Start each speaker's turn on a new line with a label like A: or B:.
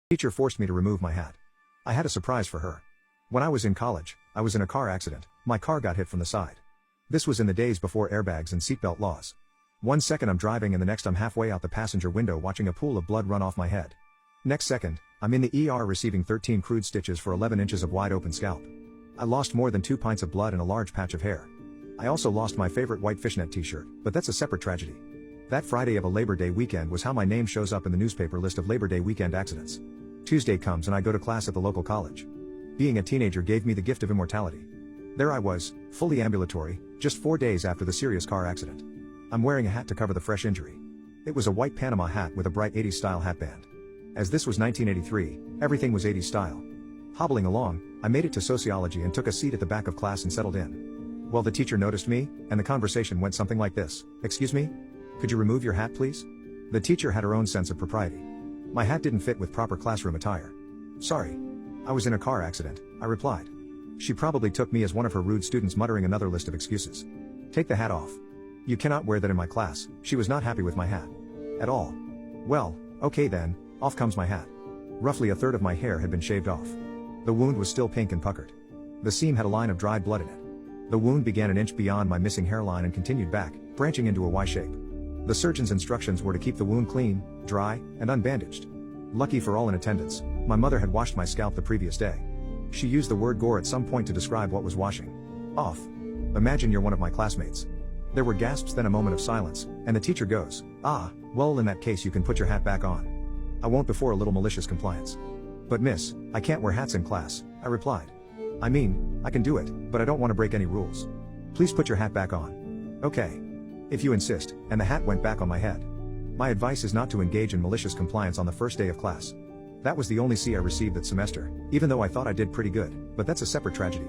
A: Teacher forced me to remove my hat. I had a surprise for her. When I was in college, I was in a car accident. My car got hit from the side. This was in the days before airbags and seatbelt laws. 1 second I'm driving and the next I'm halfway out the passenger window watching a pool of blood run off my head. Next second, I'm in the ER receiving 13 crude stitches for 11 inches of wide open scalp. I lost more than 2 pints of blood and a large patch of hair. I also lost my favorite white fishnet t-shirt, but that's a separate tragedy. That Friday of a Labor Day weekend was how my name shows up in the newspaper list of Labor Day weekend accidents. Tuesday comes and I go to class at the local college. Being a teenager gave me the gift of immortality. There I was, fully ambulatory, just 4 days after the serious car accident. I'm wearing a hat to cover the fresh injury. It was a white Panama hat with a bright 80s style hat band. As this was 1983, everything was 80s style. Hobbling along, I made it to sociology and took a seat at the back of class and settled in. Well, the teacher noticed me, and the conversation went something like this. "Excuse me? Could you remove your hat, please?" The teacher had her own sense of propriety. My hat didn't fit with proper classroom attire. "Sorry. I was in a car accident," I replied. She probably took me as one of her rude students muttering another list of excuses. "Take the hat off. You cannot wear that in my class." She was not happy with my hat. At all. Well, okay then, off comes my hat. Roughly a third of my hair had been shaved off. The wound was still pink and puckered. The seam had a line of dried blood in it. The wound began an inch beyond my missing hairline and continued back, branching into a Y shape. The surgeon's instructions were to keep the wound clean, dry, and unbandaged. Lucky for all in attendance, my mother had washed my scalp the previous day. She used the word gore at some point to describe what was washing off. Imagine you're one of my classmates. There were gasps, then a moment of silence, and the teacher goes, "Ah, well in that case you can put your hat back on." "I won't," before a little malicious compliance. "But miss, I can't wear hats in class," I replied. "I mean, I can do it, but I don't want to break any rules. Please put your hat back on." "Okay. If you insist," and the hat went back on my head. My advice is not to engage in malicious compliance on the first day of class. That was the only C I received that semester, even though I thought I did pretty good, but that's a separate tragedy.